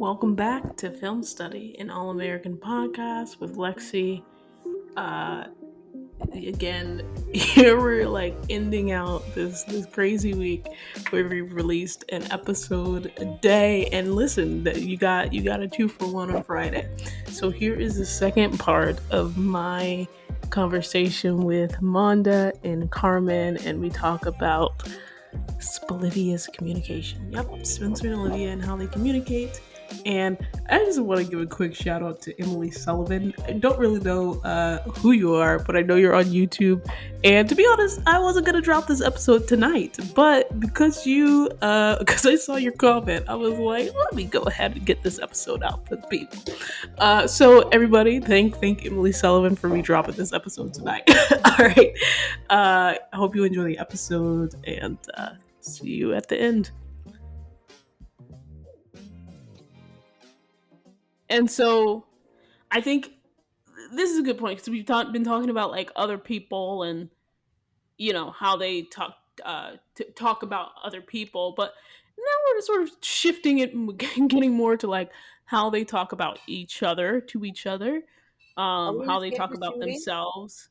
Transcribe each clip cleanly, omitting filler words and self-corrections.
Welcome back to Film Study, an all American podcast with Lexi. Uh, Again, here we're like ending out this crazy week where we released an episode a day. And listen, that you got a 2-for-1 on Friday. So here is the second part of my conversation with Monda and Carmen, and we talk about Olivia's communication. Yep, Spencer and Olivia and how they communicate. And I just want to give a quick shout out to Emily Sullivan. I don't really know who you are, but I know you're on YouTube. And to be honest, I wasn't gonna drop this episode tonight, but because I saw your comment, I was like, let me go ahead and get this episode out for the people. So everybody, thank Emily Sullivan for me dropping this episode tonight. All right. I hope you enjoy the episode and see you at the end. And so I think this is a good point because we've been talking about like other people and how they talk about other people, but now we're sort of shifting it and getting more to like how they talk about each other to each other, Are we how gonna they skip talk the about shooting? themselves.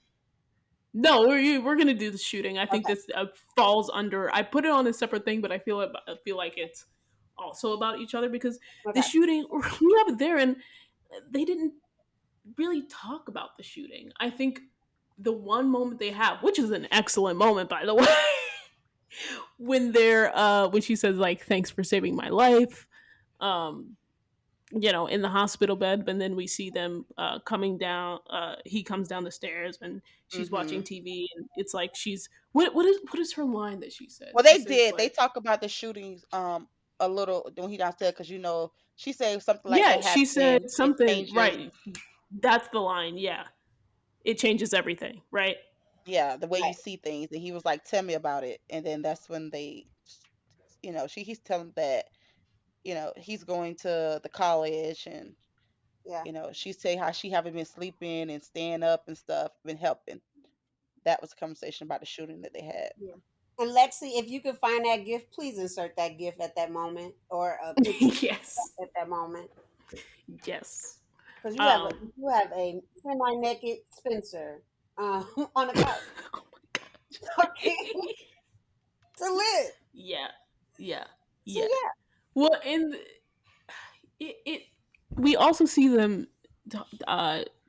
No, we're gonna do the shooting. I think Okay. this falls under. I put it on a separate thing, but I feel like it's also about each other because the Okay. shooting we have it there, and they didn't really talk about the shooting. I think the one moment they have, which is an excellent moment by the way, when she says like thanks for saving my life, um in the hospital bed, but then we see them coming down. He comes down the stairs and she's watching hmm TV, and it's like she's what is her line that she says? Well, She they says did. They like, talk about the shootings a little when he downstairs because she said something like yeah, that she said happened. It something changes, right. That's the line. Yeah, it changes everything, right? yeah, the way you Right. see things. And he was like, "Tell me about it." And then that's when he's telling that he's going to the college and Yeah. she say how she haven't been sleeping and staying up and stuff, been helping. That was a conversation about the shooting that they had. Yeah. And Lexi, if you could find that gift, please insert that gift at that moment or a picture Yes, at that moment. yes. Because Um, you have a semi naked Spencer on the couch. oh my god. Okay. To live. Yeah, yeah, So yeah. yeah. Well, and it we also see them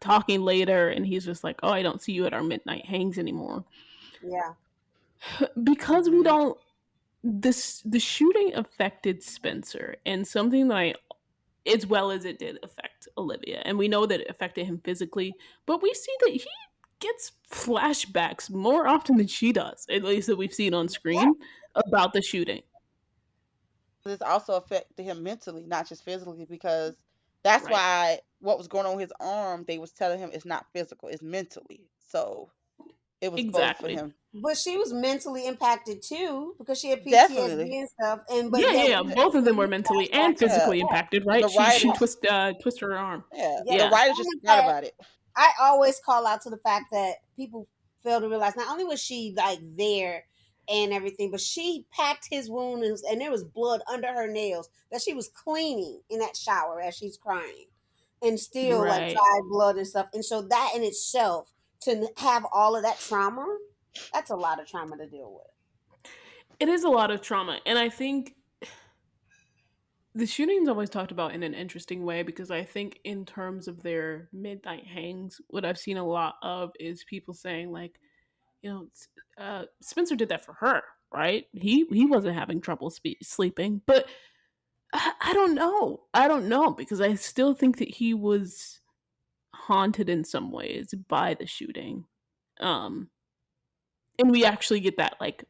talking later, and he's just like, "Oh, I don't see you at our midnight hangs anymore," Yeah. because we hmm don't. This the shooting affected Spencer, and something that I, as well as it did affect Olivia, and we know that it affected him physically, but we see that he gets flashbacks more often than she does, at least that we've seen on Yeah. screen about the shooting. This also affected him mentally, not just physically, because that's Right. why what was going on with his arm, they was telling him it's not physical, it's mentally. So it was both for Exactly. him. But she was mentally impacted too because she had Definitely. PTSD and stuff. And but Yeah, yeah, yet yeah. Yeah, Both of them when were you mentally flashback, and yeah. physically yeah, impacted, right? The She writers, twist her arm. yeah, yeah. the Yeah. writers just Only forgot that about it. I always call out to the fact that people fail to realize not only was she like there and everything, but she packed his wound and there was blood under her nails that she was cleaning in that shower as she's crying and still like Right. dried blood and stuff. And so that in itself to have all of that trauma, that's a lot of trauma to deal with. It is a lot of trauma, and I think the shooting's always talked about in an interesting way because I think in terms of their midnight hangs, what I've seen a lot of is people saying like, Spencer did that for her, right? He wasn't having trouble sleeping, but I don't know. I don't know because I still think that he was haunted in some ways by the shooting. Um, and we actually get that like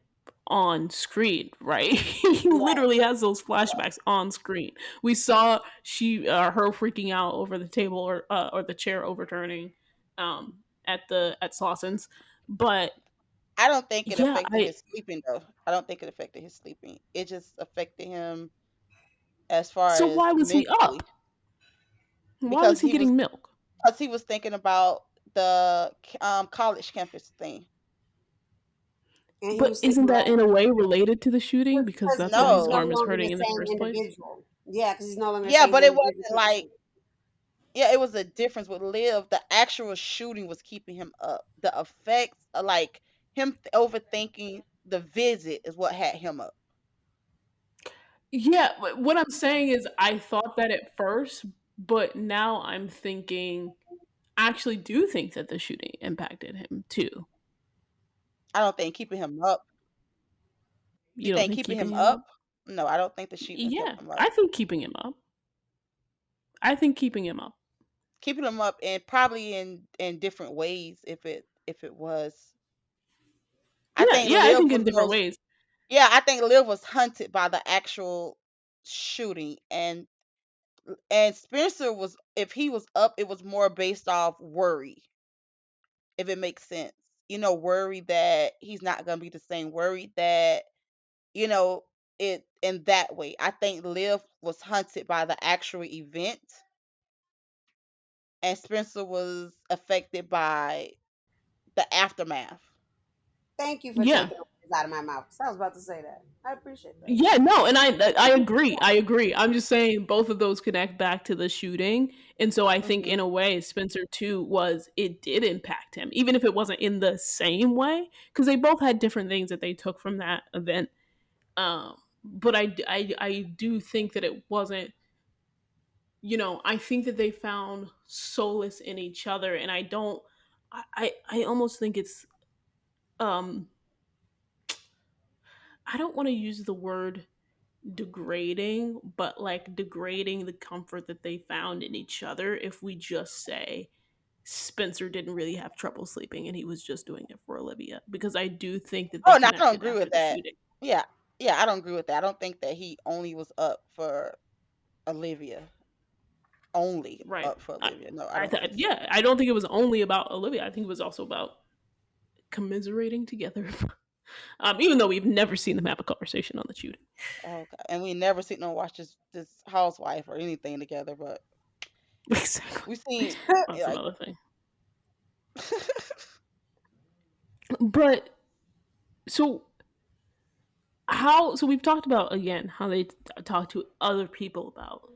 on screen, right? He Right. literally has those flashbacks on screen. We saw her freaking out over the table or the chair overturning at Slausson's, but I don't think it yeah, affected I his sleeping though. I don't think it affected his sleeping. It just affected him as far so as why was he up? mentally Why because was he getting milk? he was thinking about the college campus thing. And he But was thinking isn't that about in a way related to the shooting because because that's he why was his No, no arm is longer hurting the in the same first place? individual. Yeah, because he's no longer Yeah, saying he's but it going to give it wasn't to the like, shooter. yeah, it was a difference with Liv. The actual shooting was keeping him up. The effects, like him overthinking the visit, is what had him up. Yeah, what I'm saying is I thought that at first, but now I'm thinking I actually do think that the shooting impacted him too. I don't think keeping him up. You You don't think think keeping keeping him him up? up? No, I don't think the shooting Yeah, kept him up. I think keeping him up. I think keeping him up. Keeping him up, and probably in different ways. If it was, I Yeah, think yeah, I Liv think was in different most. ways. Yeah, I think Liv was hunted by the actual shooting, and Spencer was, if he was up, it was more based off worry, if it makes sense. Worry that he's not gonna be the same. Worry that you know it in that way. I think Liv was hunted by the actual event, and Spencer was affected by the aftermath. Thank you for Yeah. taking the words out of my mouth. 'Cause I was about to say that. I appreciate that. Yeah, no, and I agree. I agree. I'm just saying both of those connect back to the shooting. And so I think Hmm. in a way Spencer too was it did impact him, even if it wasn't in the same way, because they both had different things that they took from that event. But I do think that it wasn't, I think that they found solace in each other, and I almost think it's um I don't want to use the word degrading, but like degrading the comfort that they found in each other if we just say Spencer didn't really have trouble sleeping and he was just doing it for Olivia. Because I do think that they Oh, no, I don't connected agree after with the that. shooting. Yeah, yeah, I don't agree with that. I don't think that he only was up for Olivia. Only Right. up for Olivia. No, I I don't thought, think so. yeah, I don't think it was only about Olivia. I think it was also about commiserating together. Even though we've never seen them have a conversation on the shooting. Oh God. And we never seen no watch this housewife or anything together, but Exactly. we seen, That's like. another thing. But so so we've talked about again how they talk to other people about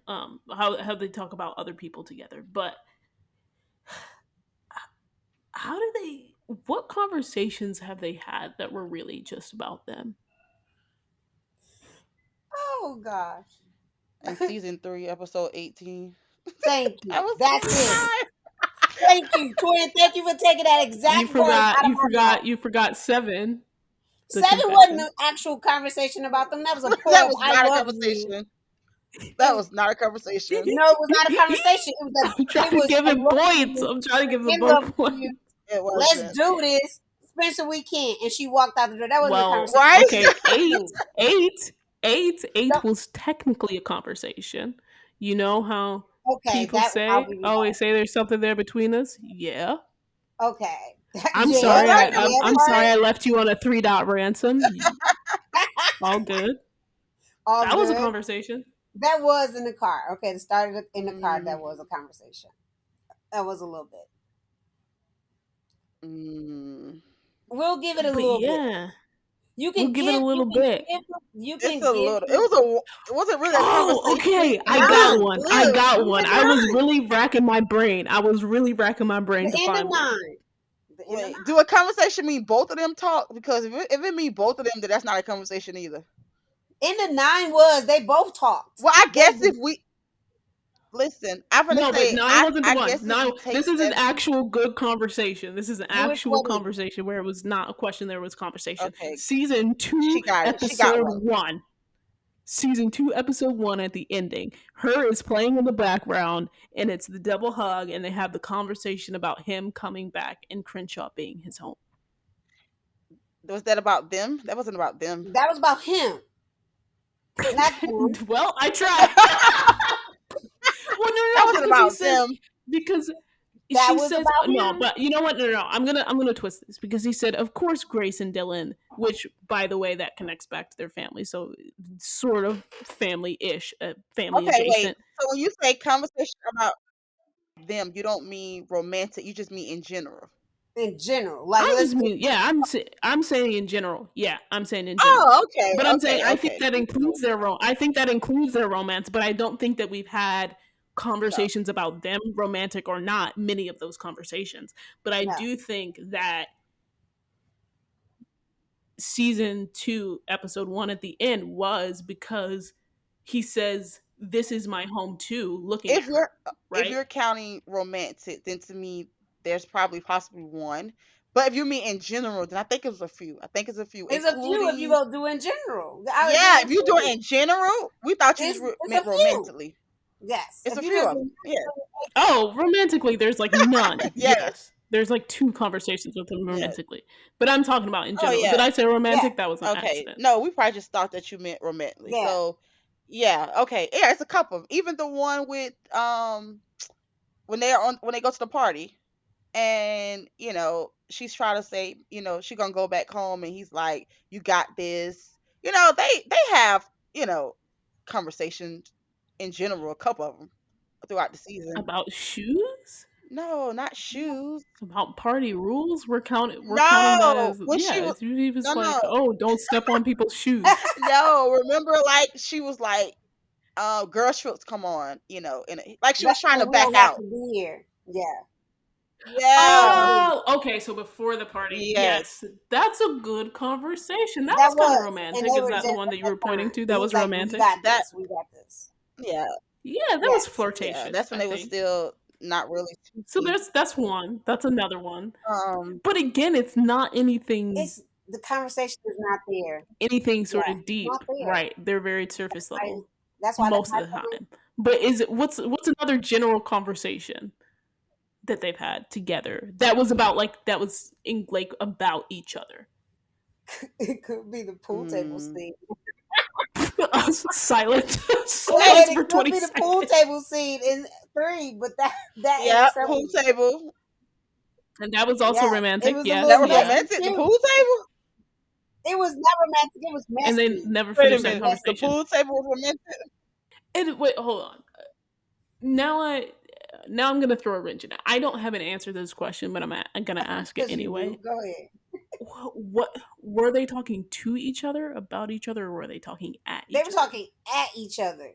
how they talk about other people together, but how do they what conversations have they had that were really just about them? Oh gosh. In season 3, episode 18. Thank you. That was That's season it. 9. Thank you, twin. Thank you for taking that you exact words forgot out of you my mouth. forgot you forgot 7, the Seven wasn't confession. an actual conversation about them. That was a pour That of was "I not a love you." conversation. That It, was not a conversation. no, it was not a conversation. I'm trying It to was give "I him love points. you." I'm trying to give them In love both with points. you. It Let's wasn't. do this. Spencer, we can't. And she walked out the door. That wasn't a Well, conversation. Right? That was okay, a thing. eight No, was technically a conversation. You know how okay, people that I'll say, give you always that. say there's something there between us? Yeah. Okay. I'm Yeah, sorry. All right that now. yeah I'm sorry. part. I left you on a 3 dot ransom. All good. All That was a good. conversation. That was in the car. Okay, it started in the car. Mm, That was a conversation. That was a little bit. mm. We'll give it a But little bit. yeah, You we'll can give it a give. You little can bit. give. You It's can a give little. It him. was a. It wasn't really a Oh, conversation. okay. I got Nine. one. I Live. got End one. of I was nine. really racking my brain. I was really racking my brain The to end of find one. nine. The end of Wait. nine. Do a conversation mean both of them talk? Because if it mean both of them, then that's not a conversation either. End of nine was they both talked. Well, I They guess if we listen, I'm gonna No, but say nine I. wasn't the I one. guess if Nine. we take This is an 7. actual good conversation. This is an which actual one is it? conversation where it was not a question. There was conversation. Okay, Season two, she got it. She got episode one. one. Season two, episode one. At the ending, her is playing in the background, and it's the double hug, and they have the conversation about him coming back and Crenshaw being his home. Was that about them? That wasn't about them. That was about him, not them. Well, I tried. Well, That no, wasn't because he about says them. because That she was says about no, him. but you know what? No, no, no. I'm gonna twist this because he said, of course, Grace and Dylan, which by the way, that connects back to their family, so sort of family-ish, family Okay, wait. adjacent. So when you say conversation about them, you don't mean romantic. You just mean in general. in general. Like, I let's just just mean, yeah, I'm saying in general. Yeah, I'm saying in general. Oh, okay, But I'm saying okay, I think okay. that includes their I think that includes their romance, but I don't think that we've had No. conversations about them romantic or not, many of those conversations. But I no. do think that season 2 episode 1 at the end was because he says this is my home too, looking If at her, you're if right? you're counting romantic, then to me there's probably possibly one. But if you mean in general, then I think it's a few. I think it's a few, It's a few if you including go do in general. I agree yeah. If with you do it you. in general, we thought you just It's a meant few. romantically. Yes. It's If a you few just of them. Yeah. Oh, romantically, there's like none. Yes. Yes. There's like two conversations with him Yes. romantically. But I'm talking about in Oh general. Did yeah. I say yeah, romantic? That was an Okay. accident. No, we probably just thought that you meant romantically. yeah. So yeah. Okay. Yeah. It's a couple. Even the one with when they go to the party and she's trying to say she gonna go back home and he's like you got this. They have you know conversations in general, a couple of them throughout the season. About shoes? No, not shoes. About party rules? We're counting that No, as, when yeah, she was it's usually just no, like, no, oh, don't step on people's shoes. no. Remember, like she was like, girl trips come on, and like she was trying to And we back don't got out. to be here. Yeah. Yeah, So Oh, okay. So before the party, yes, yes, that's a good conversation. That that was kind of was, and romantic. they Is were that just the at one that you that were pointing time. to? That He was was like, "We romantic. got that this. We got this." yeah, Yeah, that was Yes. yeah. flirtatious, That's when I they were think. still not really So too. that's one. That's another one. Um, But again, it's not anything It's the conversation is not there. anything sort Yeah, of it's not deep, there. right? They're very surface I, level that's why most of the time. But is it what's another general conversation that they've had together that was about like that was in like about each other? it could be the pool table mm, scene. Silent wait, silence It for could 20 be the pool seconds. table scene in three, but that in yeah, itself pool was, table. And that was also yes, it romantic. was a That Yes, little was yeah. messy romantic. The too. pool table. It was not romantic. It was And they messy. never Wait a finished that It was minute. The messy. conversation. pool table was romantic. And wait, hold on. Now I now I'm gonna throw a wrench in it. I don't have an answer to this question, but I'm gonna ask it Because you do. anyway. Go ahead. What were they talking to each other, about each other, or were they talking at They each were other? talking at each other.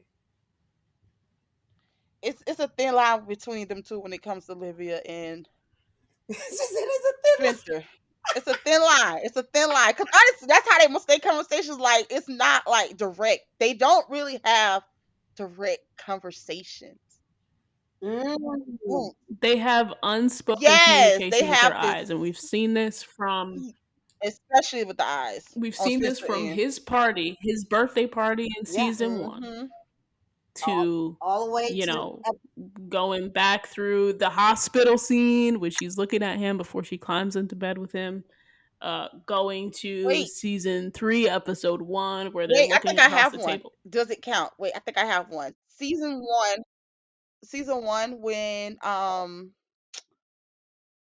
It's a thin line between them two when it comes to Olivia and She said it's a thin line. Spencer. It's a thin line. It's a thin line. Cause honestly, that's how they must stay conversations. Like it's not like direct. They don't really have direct conversations. Mm. Ooh, They have unspoken yes, they communication with their have this, eyes, and especially with the eyes we've on seen this Spencer from end. his party, his birthday party in Yeah. season 1 Mm-hmm. All, to, all the way you to know, going back through the hospital scene when she's looking at him before she climbs into bed with him, going to Wait, season 3 episode 1 where they're wait. I looking think I across have the one. table. Does it count? Wait, I think I have one. Season one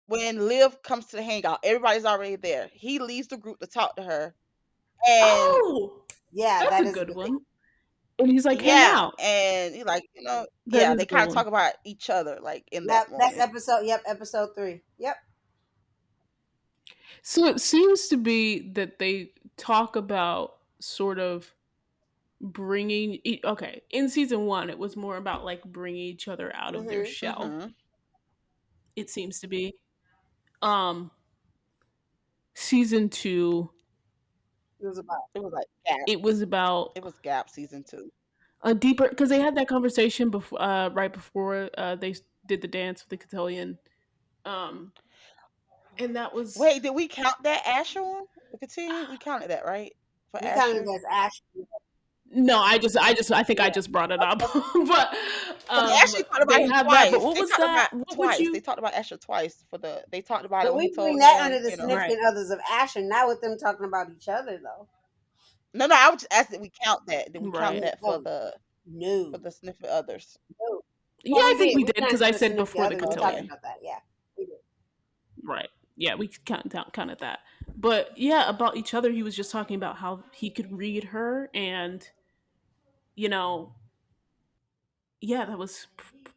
when Liv comes to the hangout, everybody's already there. He leaves the group to talk to her. And Oh, yeah, that's that a is a good good thing. one. And he's like, hang yeah, out. and he like, That yeah, is they a good kind of talk one. about each other like in that Yep, that's moment. episode. Yep, episode 3. Yep. So it seems to be that they talk about sort of okay, in season 1 it was more about like bringing each other out of their Mm-hmm. shell. Mhm. It seems to be um season 2 It was about. It was like Gap. it was about It was Gap season 2. a deeper, because they had that conversation before, right before they did the dance with the cotillion, um and that was Wait, did we count that Asher one? The continue, we counted that, right? For We counted Asher? it as Ashley. no, I think I Yeah. just brought it up. Okay. But Because they actually talked about they him have that, but twice. what They was talked about that, what would twice. They you, talked about Asher twice they talked about it But when we he bring told that under him, the right? significant others of Asher, not with them talking about each other though. No, no, I was just asking, did we count that? Did we count Right. No, that for no, the significant others? no. Yeah, Oh, I we think did. we We did because counted I the said significant before the others. We talked Okay. cotillion. about that. Yeah, we did. Right. Yeah, we counted that. But yeah, about each other, he was just talking about how he could read her, and you know, yeah, that was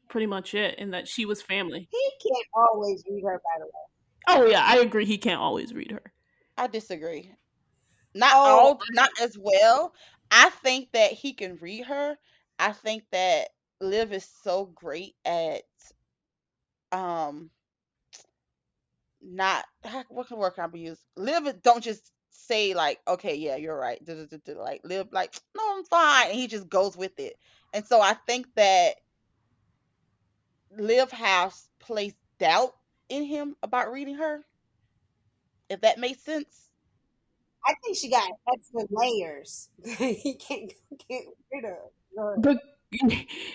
pretty much it, and that she was family. He can't always read her, by the way. Oh yeah, I agree. He can't always read her. I disagree. Not Oh, all, not as well. I think that he can read her. I think that Liv is so great at um not what word can I use? Liv don't just say like, okay, yeah, you're right. Like Liv like, no, I'm fine, and he just goes with it. And so I think that Liv has placed doubt in him about reading her, if that makes sense. I think she got extra layers. He can't get rid of. Her. But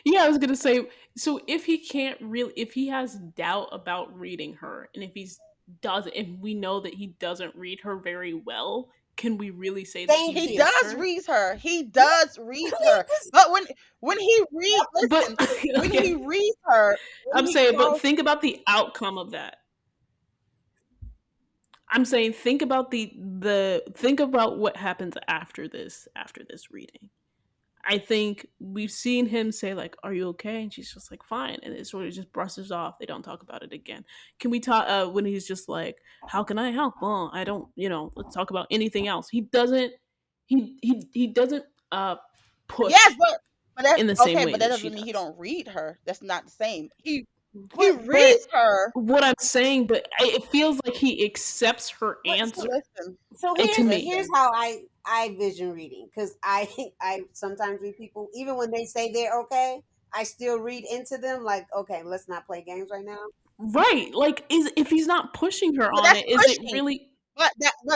yeah, I was gonna say. So if he can't really, if he has doubt about reading her, and if he's doesn't, if we know that he doesn't read her very well, can we really say that he Thank He you. hates does her? read her. He Yeah, does read her. But when he read, But listen, when he okay, reads her, when I'm he saying, but calls, think about the outcome of that. I'm saying, think about the think about what happens after this reading. I think we've seen him say like, "Are you okay?" And she's just like, "Fine," and it sort of just brushes off. They don't talk about it again. Can we talk when he's just like, "How can I help?" Well, I don't. Let's talk about anything else. He doesn't. He doesn't yes, push but that's in the same okay. way But that that she doesn't mean he does. don't read her. That's not the same. He But reads her. what I'm saying, but it feels like he accepts her but answer Listen, so to me. here's listen. how I vision reading, because I sometimes read people even when they say they're okay. I still read into them like, okay, let's not play games right now. Right. Like, is if he's not pushing her But on that's it, is it pushing. really? But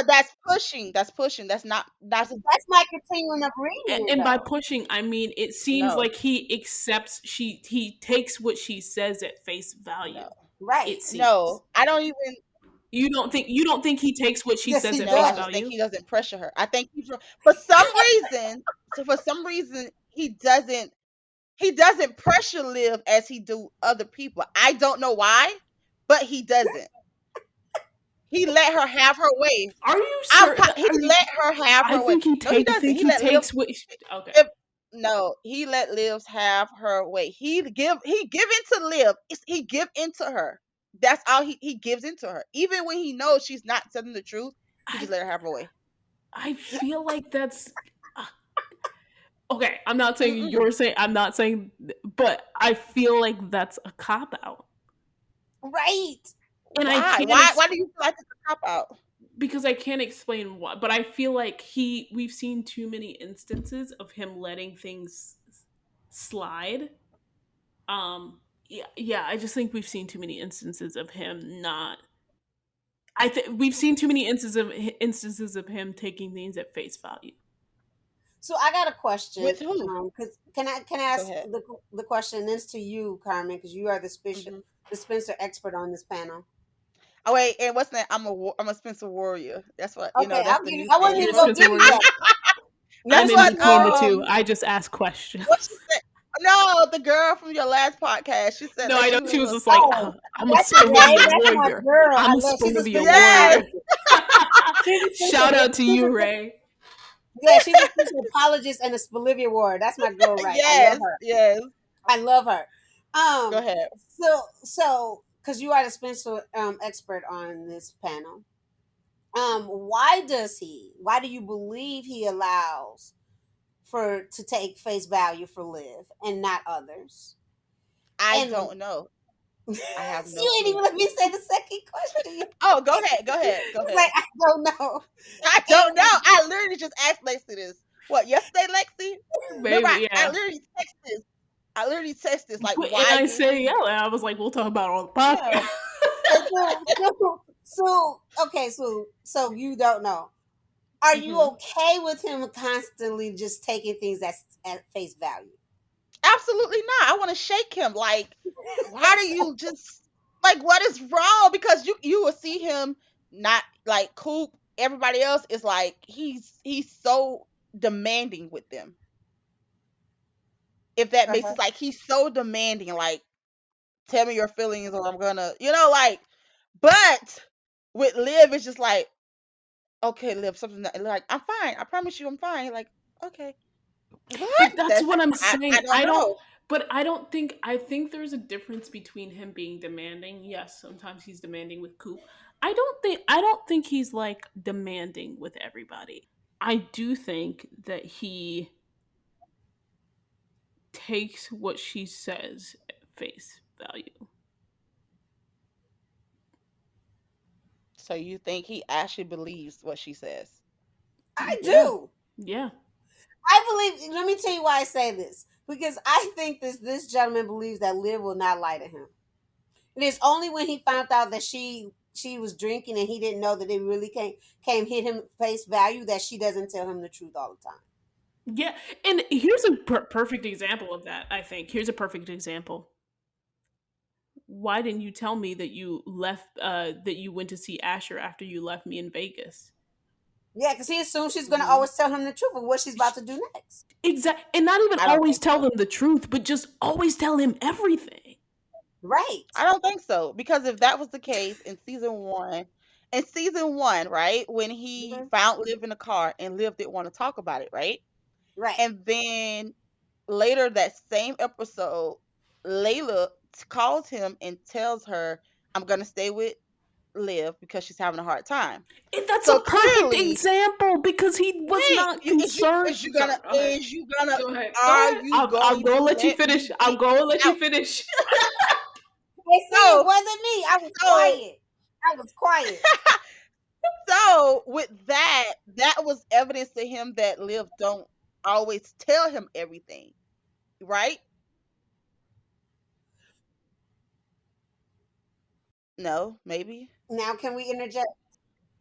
that's pushing. That's pushing. That's not. That's That's my continuing of reading it And by though. pushing, I mean it seems no, like he accepts he takes what she says at face no, value. Right. It seems. no. I don't even. You don't think he takes what she Yes, says he at No, face I does. just think value? he doesn't pressure her. I think he's for some reason. So for some reason, he doesn't pressure Liv as he do other people. I don't know why, but he doesn't. He let her have her way. Are you certain? He Are you? let her have I her way. think he No, he take. I doesn't. think He he let Liv. takes what. Okay. If no, he let Liv have her way. He give into Liv. He give into her. That's all he gives into her. Even when he knows she's not telling the truth, he I just let her have her way. I feel like that's uh, okay. I'm not saying Mm-mm. you're saying. I'm not saying, but I feel like that's a cop out, Right. and I Why? can't Why do you feel like it's a cop out? because I can't explain why, but I feel like we've seen too many instances of him letting things slide. Yeah, I just think we've seen too many instances of him not. I think we've seen too many instances of him taking things at face value. So I got a question. With who? Cause can I Go ask ahead. the question is to you, Carmen, because you are Hmm. the Spencer expert on this panel. Oh wait, and what's that? I'm a Spencer Warrior. That's what Okay, That's the new I wasn't thing. You're even gonna Spencer give you Warrior. that. You I'm That's was in what Spencer Tacoma Warrior. too. I just ask questions. what she said. No, the girl from your last podcast. She said No, that I know she was she was a just like, Oh, "Oh, I'm a that's Ray. Spiridia That's my warrior. girl. I'm I a love. She's a Spiridia Spencer. yes, warrior." She's a Shout out to She's you, a, Ray. yeah, she's a Spencer apologist and a Bolivia warrior. That's my girl, right? I love yes, her. yes. I love her. Go Um, ahead. because you are the Spencer expert on this panel. Why does he? Why do you believe he allows for to take face value for Liv and not others? I And don't know. I have no you ain't clue. even let me say the second question. Oh, go ahead. Go ahead. Go It's ahead. like I don't know. I don't know. And I literally just asked Lexi this. What, yesterday, Lexi? Remember, Maybe, I yeah. literally texted this. I literally texted this. Like, And why I did say, he? yeah, and I was like, we'll talk about it on the Yeah. podcast. okay, so you don't know. Are you Hmm. okay with him constantly just taking things at face value? Absolutely not. I want to shake him. Like, why do you just like what is wrong? Because you will see him not like Coop. Everybody else is like he's so demanding with them. If that makes Uh-huh. sense, like he's so demanding. Like, tell me your feelings, or I'm gonna, like. But with Liv, it's just like, okay, Liv, something like I'm fine. I promise you, I'm fine. Like, okay, what? But that's That's what I'm I saying. don't know. I think there's a difference between him being demanding. Yes, sometimes he's demanding with Coop. I don't think he's like demanding with everybody. I do think that he takes what she says at face value. So you think he actually believes what she says? I Yeah. do. Yeah. I believe. Let me tell you why I say this. Because I think this gentleman believes that Liv will not lie to him. And it's only when he found out that she was drinking and he didn't know that it really came hit him face value that she doesn't tell him the truth all the time. Yeah. And here's a perfect example of that, I think. Here's a perfect example. Why didn't you tell me that you left that you went to see Asher after you left me in Vegas? Yeah, because he assumes she's gonna Hmm. always tell him the truth of what she's about to do next. Exactly. And not even I don't always think tell so. them the truth, but just always tell him everything. Right. I don't think so because if that was the case in season one, right, when he Hmm. found Liv in the car and Liv didn't want to talk about it, right, Right. and then later that same episode, Layla calls him and tells her, "I'm gonna stay with Liv because she's having a hard time." And that's a So perfect clearly, example because he was wait, not concerned. Sorry, go ahead. is you gonna Go ahead. Go are ahead. you I'm going going to to let you let finish. me I'm get going to let you out? finish. They see, it So wasn't me. I was so quiet. I was quiet. So with that, that was evidence to him that Liv don't always tell him everything, right? No, maybe. Now, can we interject?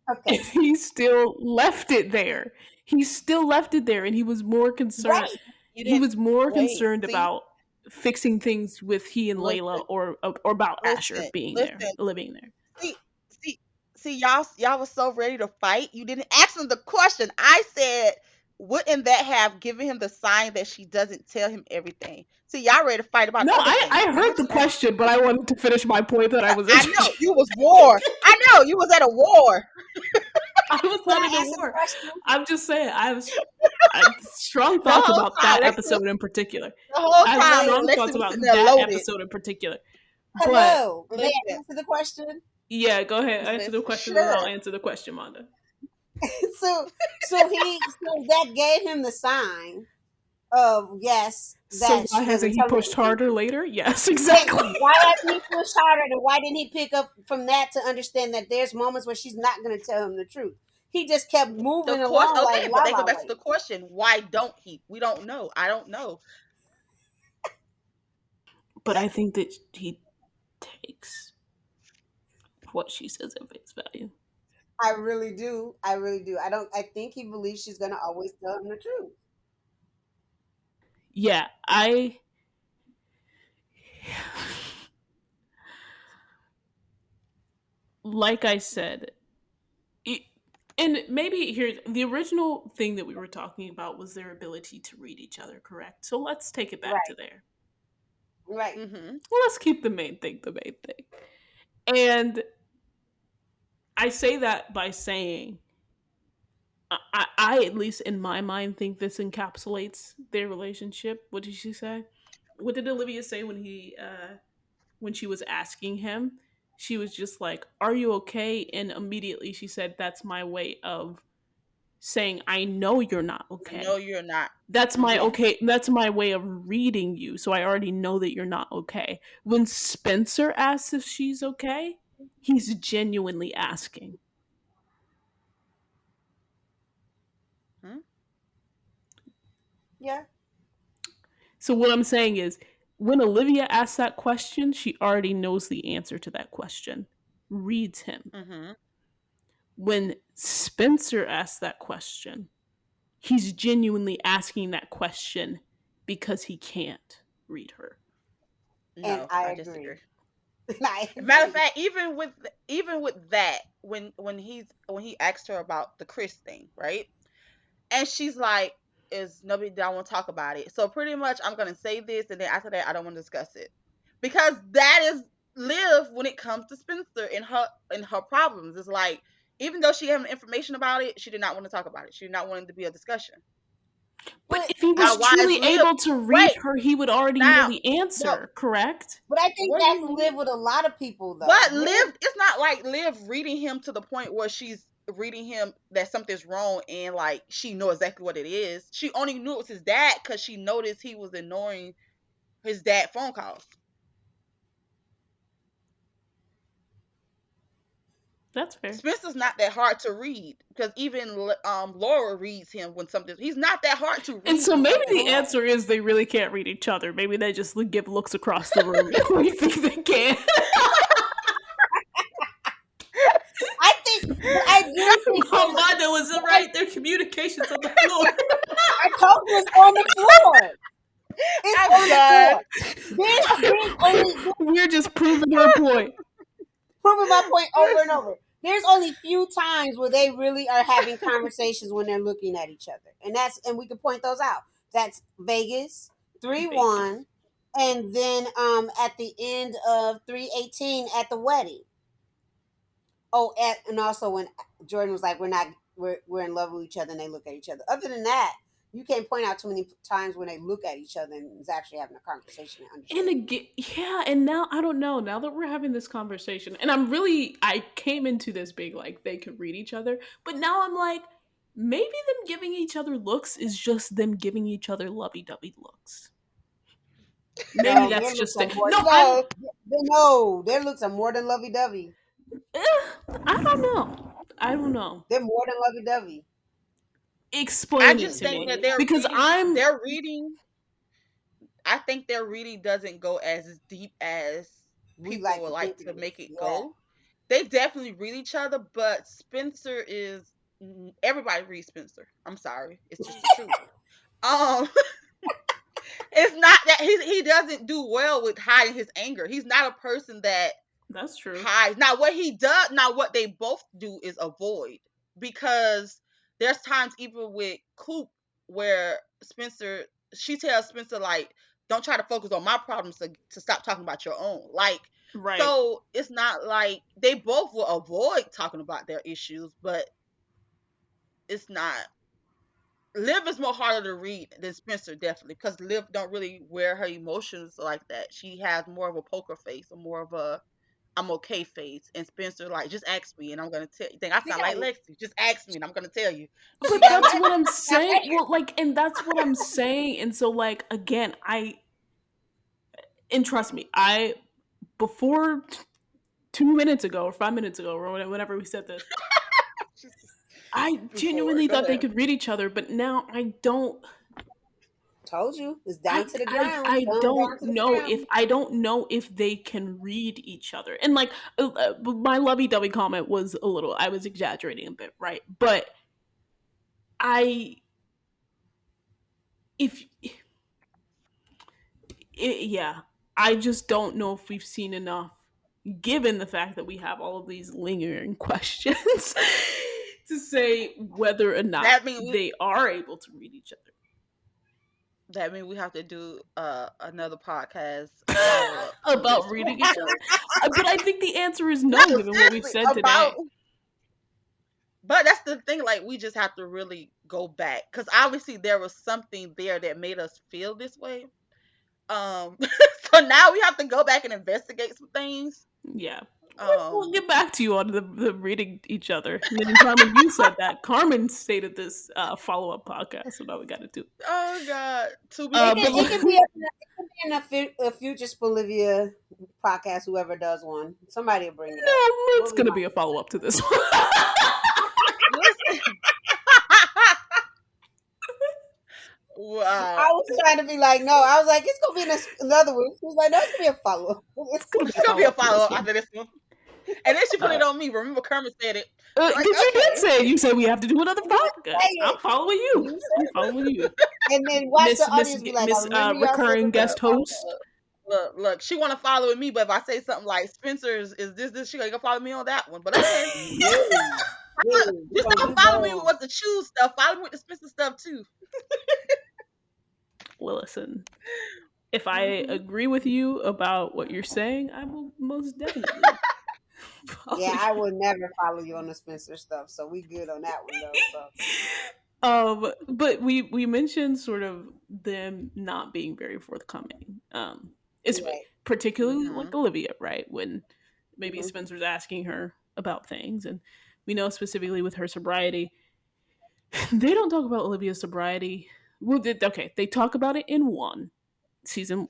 Okay. He still left it there. He still left it there, and he was more concerned. Right. You He didn't was more wait. concerned See, about fixing things with he and Layla, listen, or about Asher being there, listen. living there. See, see, see. Y'all was so ready to fight. You didn't ask him the question. I said, wouldn't that have given him the sign that she doesn't tell him everything? See, y'all ready to fight about No, other I things. I heard want the you to ask. question, but I wanted to finish my point that I was I know interjecting. you was war. I know you was at a war I was Can not in I a answer the war. question? I'm just saying I have strong the thoughts whole about time. that Lexi episode in particular. The whole I have time, Wait. strong Lexi thoughts was sitting about there that loaded. episode in particular. But Hello. May I Listen, answer the question? yeah, go ahead. Answer the question, and I'll sure. answer the question, Monda. so so that gave him the sign of yes So that why she hasn't doesn't he tell him pushed everything. harder later? Yes, Wait, exactly. why hasn't he pushed harder? And why didn't he pick up from that to understand that there's moments where she's not going to tell him the truth? He just kept The moving course, along like okay, but la they go la back to the land. question: why don't he? We don't know. I don't know. But I think that he takes what she says at face value. I really do. I really do. I don't. I think he believes she's going to always tell him the truth. Yeah, I like I said, it, and maybe here's the original thing that we were talking about was their ability to read each other, correct? So let's take it back to Right. there. Right. Mm-hmm. Well, let's keep the main thing the main thing. And I say that by saying I at least in my mind think this encapsulates their relationship. What did she say? What did Olivia say when she was asking him? She was just like, "Are you okay?" And immediately she said, "That's my way of saying I know you're not No, okay. you're not. That's my Mm-hmm. Yes. okay. That's my way of reading you. So I already know that you're not okay." When Spencer asks if she's okay, he's genuinely asking. Hmm. Yeah. So what I'm saying is, when Olivia asks that question, she already knows the answer to that question. Reads him. Mm-hmm. When Spencer asks that question, he's genuinely asking that question because he can't read her. And No, I I agree. disagree. I Matter of agree. fact, even with that, when he asked her about the Chris thing, right? And she's like, "Is nobody? Don't want to talk about it." So pretty much, I'm gonna say this, and then after that, I don't want to discuss it because that is Liv when it comes to Spencer and her problems. It's like even though she had information about it, she did not want to talk about it. She did not want it to be a discussion. But But if he Now, was why is truly Liv? able to read Wait, her, he would already know now, the no. answer, correct? but I think What do that's you live mean? with a lot of people though. But Live, Liv, it's not like Liv reading him to the point where she's reading him that something's wrong and like she know exactly what it is. She only knew it was his dad because she noticed he was ignoring his dad phone calls. That's fair. Spencer's not that hard to read because even Laura reads him when something. He's not that hard to And read so when maybe something's the wrong. answer is they really can't read each other. Maybe they just give looks across the room. We think they can. I think, but I do think there's. Wanda was But right. Their communications on the floor. I told you it's on the floor. It's I'm on the done. floor. We're just proving her point. Proving my point over and over. There's only few times where they really are having conversations when they're looking at each other, and we can point those out. That's Vegas, Vegas. 3-1, and then at the end of 3-18 at the wedding. Oh, and also when Jordan was like, we're in love with each other," and they look at each other. Other than that, you can't point out too many times when they look at each other and is actually having a conversation and And understanding. again, yeah, and now I don't know. Now that we're having this conversation, and I came into this big like they could read each other, but now I'm like, maybe them giving each other looks is just them giving each other lovey-dovey looks. Maybe No, that's their looks just are it. more. No, I'm. No, No, their looks are more than lovey dovey. I don't know. I don't know. They're more than lovey dovey. I Explain it just to think More that me than their because reading, I'm. their reading. I think their reading doesn't go as deep as we people like would to like think it to is. make it Yeah. go. They definitely read each other, but Spencer is everybody reads Spencer. I'm sorry, it's just the truth. Um, it's not that he doesn't do well with hiding his anger. He's not a person that That's true. hides. Now what he does, now what they both do is avoid because there's times even with Coop where Spencer, she tells Spencer like, don't try to focus on my problems to stop talking about your own. Like, Right. so it's not like they both will avoid talking about their issues, but it's not. Liv is more harder to read than Spencer, definitely, because Liv don't really wear her emotions like that. She has more of a poker face or more of a I'm okay face. And Spencer, like, just ask me and I'm gonna tell you. Think I She sound got like Lexi. Just ask me and I'm gonna tell you. She But got that's what? what I'm now saying. wait. Well, like, and that's what I'm saying. And so, like, again, and trust me, before 2 minutes ago or 5 minutes ago or whenever we said this, I Before. genuinely Go thought they ahead. could read each other, but now I don't. Told you it's down to the ground. I Thumb down don't to the know if ground. they can read each other. And like my lovey-dovey comment was a little, I was exaggerating a bit, right? But I if yeah, I just don't know if we've seen enough given the fact that we have all of these lingering questions to say whether or not That mean we they are able to read each we have to do another podcast follow other up to this about one reading each because other. But I think the answer is no, no, given what we've seriously said about. today. But that's the thing. Like we just have to really go back because obviously there was something there that made us feel this way. So now we have to go back and investigate some things. Yeah. We'll Um, get back to you on the reading each other. And then Carmen, you said that. Carmen stated this follow up podcast, so now we got to do. oh God, to be It can, But it can continued. be in a future Olivia podcast. Whoever does one, somebody will bring it up. no, it's We'll gonna remind. be a follow up to this one. Listen. Wow. I was trying to be like, no. I was like, it's gonna be another one. She was like, no, it's gonna be a follow up. It's gonna be It's a gonna be follow a up to follow this up one. after this one. And then she put Uh, it on me. Remember Kermit said it. She's like, Because you did okay. say it. You said we have to do another You didn't say podcast. I'm it. following you. You I'm said following you, it. And then watch the audience be like, I Miss remember y'all said recurring this on the guest Look, host. podcast. look, look. She wanna follow with me, but if I say something like Spencer's is this, she gonna follow me on that one. But okay. No, no, we're Just gonna don't do follow me both. with what the choose stuff. Follow me with the Spencer stuff too. Well, listen. If I Hmm. agree with you about what you're saying, I will most definitely follow Yeah, I you. would never follow you on the Spencer stuff, so we good on that one though. So But we mentioned sort of them not being very forthcoming. It's Right. particularly like Mhm. Olivia, right? When maybe Hmm. Spencer's asking her about things, and we know specifically with her sobriety, they don't talk about Olivia's sobriety. Well, okay, they talk about it in season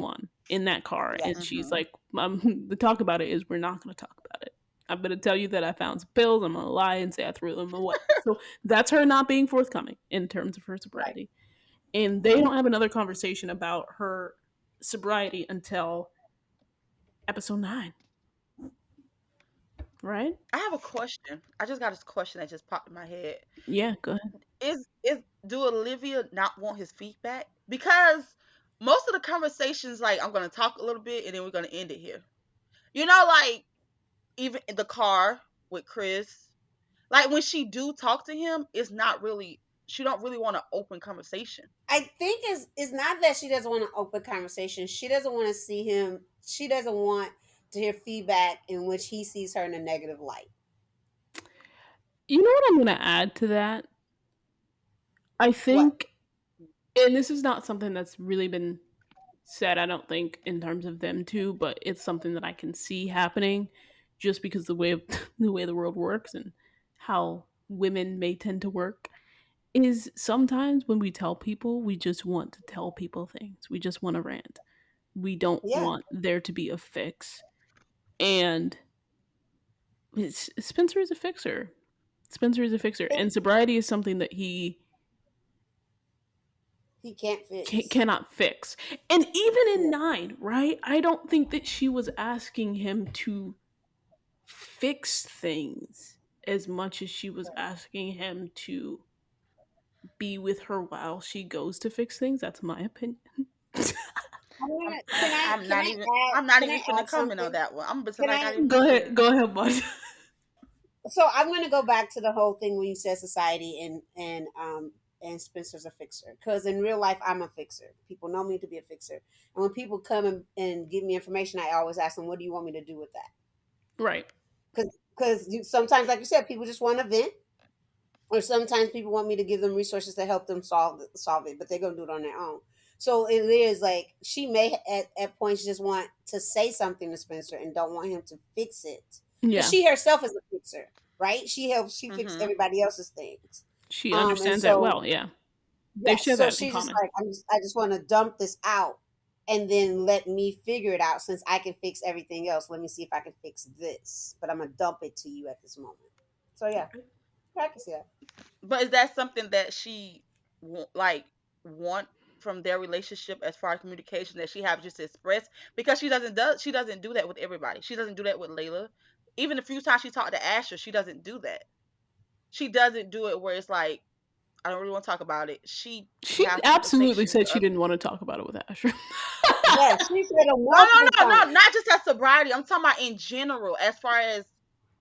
one in that car, Yeah. and she's Mhm. like, the talk about it is we're not going to talk about it. I'm going to tell you that I found some pills. I'm going to lie and say I threw them away. So that's her not being forthcoming in terms of her Right. sobriety. And they don't have another conversation about her sobriety until episode 9, right? I have a question. I just got this question that just popped in my head. Yeah, go ahead. Is do Olivia not want his feedback? Because most of the conversations, like, I'm gonna talk a little bit and then we're gonna end it here. Like, even in the car with Chris, like when she do talk to him, it's not really, she don't really want an open conversation. I think it's not that she doesn't want an open conversation. She doesn't want to see him. She doesn't want to hear feedback in which he sees her in a negative light. You know what I'm going to add to that? I What? think, and this is not something that's really been said, I don't think, in terms of them two, but it's something that I can see happening just because the way the world works and how women may tend to work is sometimes when we tell people, we just want to tell people things. We just want to rant. We don't Yeah. want there to be a fix. And Spencer is a fixer. Spencer is a fixer. He And sobriety is something that he he can't fix. cannot fix. And even in Yeah. 9, right? I don't think that she was asking him to fix things as much as she was asking him to be with her while she goes to fix things. That's my opinion. I'm Can I I'm can not I even add I'm not can even I finna add comment on something? that one. I'm gonna be Can like I I didn't even hear. Go ahead, Bud. so I'm going to go back to the whole thing when you said society and Spencer's a fixer, because in real life I'm a fixer. People know me to be a fixer, and when people come and give me information, I always ask them, "What do you want me to do with that?" Right. Because sometimes, like you said, people just want to vent, or sometimes people want me to give them resources to help them solve it, but they're gonna do it on their own. So it is like she may at points just want to say something to Spencer and don't want him to fix it, because Yeah. she herself is a fixer, right? She fix Mhm. everybody else's things, She and understands that so well. Yeah. They yes, share so that in she's just common. like, I just want to dump this out, and then let me figure it out. Since I can fix everything else, let me see if I can fix this, but I'm gonna dump it to you at this moment. So yeah, I can see that. But is that something that she like want from their relationship as far as communication that she have just expressed? Because she doesn't do that with everybody. She doesn't do that with Layla. Even the few times she talked to Asher, she doesn't do that. She doesn't do it where it's like, I don't really want to talk about it. She She have absolutely conversations said she of, didn't want to talk about it with Asher. Yeah, she said it no, multiple no, no, times. no, not just as sobriety. I'm talking about in general, as far as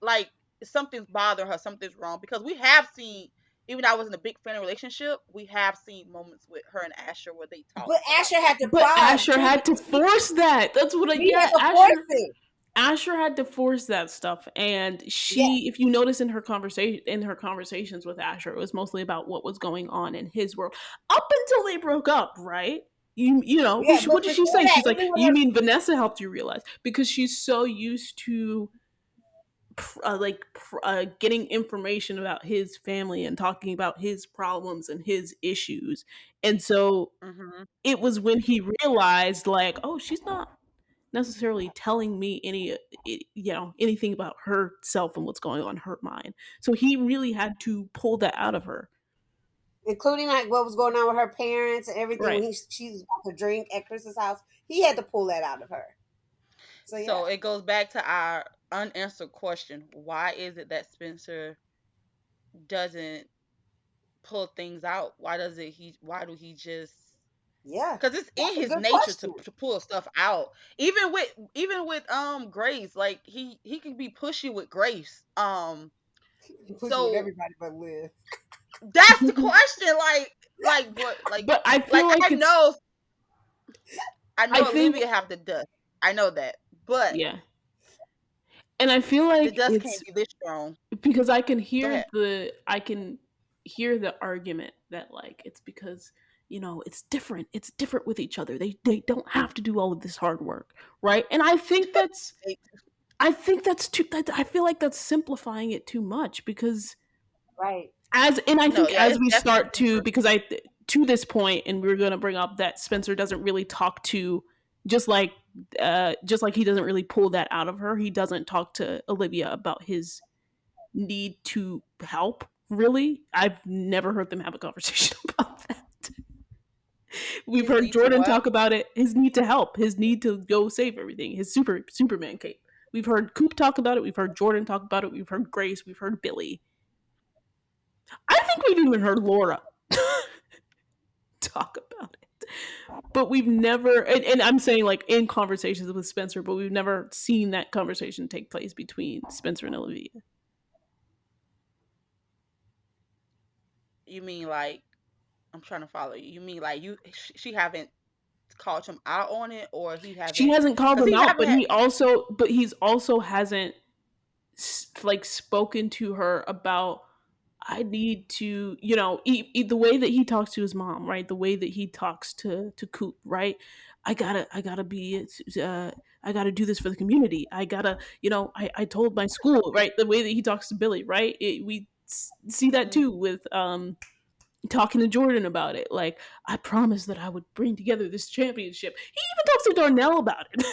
like something's bothering her, something's wrong. Because we have seen, even though I wasn't a big fan of relationship, we have seen moments with her and Asher where they talk But about Asher had things. to But prod Asher too, had to because force that. That's what I, he yeah, had to force it. Asher had to force that stuff, and Yeah, if you notice in her conversations with Asher, it was mostly about what was going on in his world up until they broke up, right? You know, yeah. what But did she before say? that, She's like, even with you her, mean Vanessa helped you realize, because she's so used to getting information about his family and talking about his problems and his issues, and so Hmm. it was when he realized, like, oh, she's not necessarily telling me anything about herself and what's going on in her mind. So he really had to pull that out of her. including like what was going on with her parents and everything, when Right. she was about to drink at Chris's house, he had to pull that out of her. So yeah, So it goes back to our unanswered question: why is it that Spencer doesn't pull things out? Why does it he? Why do he just? yeah, Because it's in that's a his good nature to question. pull stuff out. Even with Grace, like he can be pushy with Grace. He puts it with So everybody but Liv. that's the question. Like what? But I Like feel like it's, I I know think, Olivia have the dust. I know that, but yeah. And I feel the like dust it's can't be this strong. because Go ahead. I can hear the argument that like it's because it's different with each other. They don't have to do all of this hard work, right? And I think that's too. I feel like that's simplifying it too much because Right. I No, think yeah, as it's we definitely start to different. because I to this point, and we're gonna bring up that Spencer doesn't really talk to just like just like he doesn't really pull that out of her. He doesn't talk to Olivia about his need to help. Really, I've never heard them have a conversation about that. We've His heard need to Jordan what? talk about it, his need to help, his need to go save everything, his Superman cape. We've heard Coop talk about it. We've heard Jordan talk about it. We've heard Grace. We've heard Billy. I think we've even heard Laura talk about it. But we've never, and I'm saying like in conversations with Spencer, but we've never seen that conversation take place between Spencer and Olivia. You mean like I'm trying to follow you. You mean like she haven't called him out on it, or he She haven't? hasn't called Because him he out, haven't but had. he's also hasn't like spoken to her about I need to, the way that he talks to his mom, right? The way that he talks to Coop, right? I gotta be, I gotta do this for the community. I gotta, I told my school, right? The way that he talks to Billy, right? We see that Mhm. too with talking to Jordan about it. Like I promised that I would bring together this championship. He even talks to Darnell about it.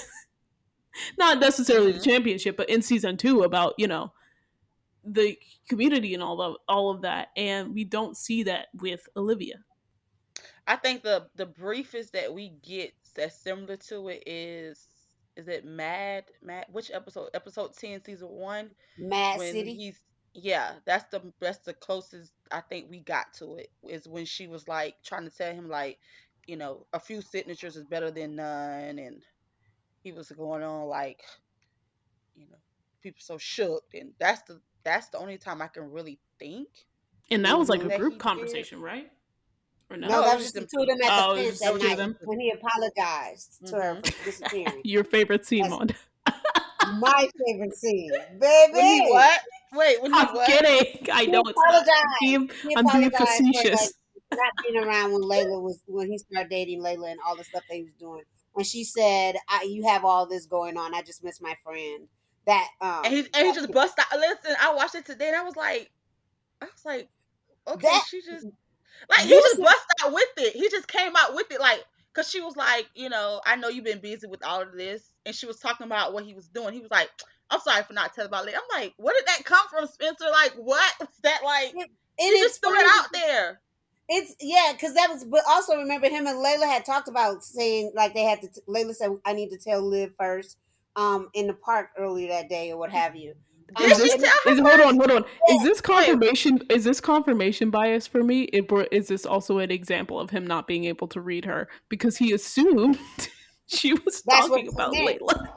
Not necessarily the Mhm. championship, but in season 2 about the community and all of that, and we don't see that with Olivia. I think the briefest that we get that's similar to it is it Mad which episode 10 season 1 Mad when City. he's yeah, that's the closest I think we got to it is when she was like trying to tell him like, a few signatures is better than none, and he was going on like, you know, people so shook, and that's the only time I can really think And that was like a Mm-hmm. that group he did. conversation, right? Or No, no? No, it that was was just just the them two of two. them at the Oh, it was fence just the That at was two just of night them them. two. when he apologized to her Hmm. for disappearing. Your favorite scene, That's Mond. my favorite scene, When he baby. what? Wait, when he I'm what? kidding. I He know it's not. apologized. He I'm being apologized for like facetious. not being around when he started dating Layla and all the stuff that he was doing. And she said, "You have all this going on. I just miss my friend." That And he just bust out. Listen, I watched it today, and I was like, okay, that she just like he just usually bust out with it. He just came out with it, like, cause she was like, I know you've been busy with all of this, and she was talking about what he was doing. He was like, I'm sorry for not telling about it. I'm like, where did that come from, Spencer? Like, what was that? Like, and he just it's threw it funny. out there. It's yeah, because that was. But also remember, him and Layla had talked about saying like they had to. Layla said, "I need to tell Liv first." In the park earlier that day or what have you. Did Is he And this tell her is first? hold on? Is this Wait, confirmation? Is this confirmation bias for me? Is this also an example of him not being able to read her because he assumed she was that's what talking she about meant. Layla?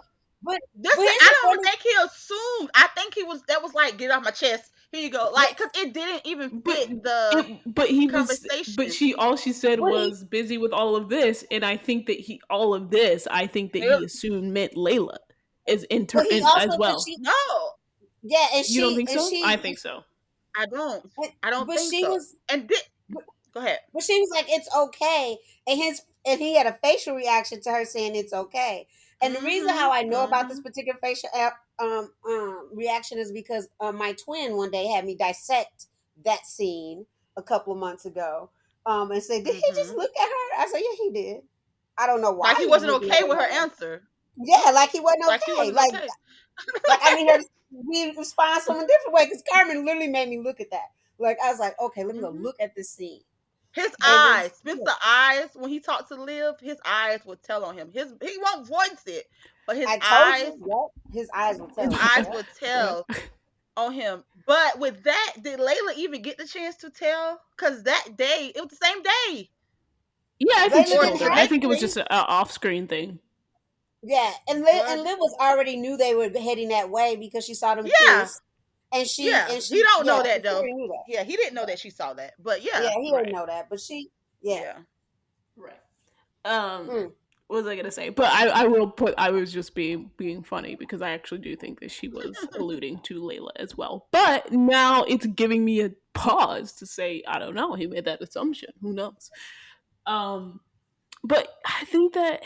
But this here's I the don't funny. think he assumed. I think that was like, get off my chest. Here you go. Yeah, Like, cause it didn't even But fit the but conversation. she said what he was busy with all of this, and I think that I think that he assumed meant Layla but he and as also but well. she No, yeah, You don't think so? I think so. I don't. and, I don't but think she so. was And go ahead. But she was like, "It's okay," and he had a facial reaction to her saying it's okay. And the reason how Mhm. I know about this Mhm. particular facial reaction is because my twin one day had me dissect that scene a couple of months ago, and said, "Did he just Mhm. look at her?" I said, "Yeah, he did." I don't know Like why he he was wasn't looking at okay her with her that way. answer. Yeah, like he wasn't Like he okay. wasn't Like okay. like I need her to respond some different way because Carmen literally made me look at that. Like I was like, okay, let me go Mhm. look at this scene. His And then eyes, Spencer eyes, when he talked to Liv, his eyes would tell on him. He won't voice it, but I told you, yep, his eyes will his tell you. eyes Yep. would tell on him. But with that, did Layla even get the chance to tell? Cause that day, it was the same day, Yeah, I think she Layla or didn't told the her. I have next think it was day. just a off-screen thing. yeah, and But Liv was already knew they were heading that way because she saw them yeah, kiss, yeah, and he she don't yeah, know so that she though. already knew that. Yeah, he didn't know that she saw that. But Yeah, yeah, he didn't Right. know that, but she yeah. yeah. Right. Um Mm. What was I gonna say? But I will put. I was just being funny because I actually do think that she was alluding to Layla as well. But now it's giving me a pause to say I don't know. He made that assumption. Who knows? Um, but I think that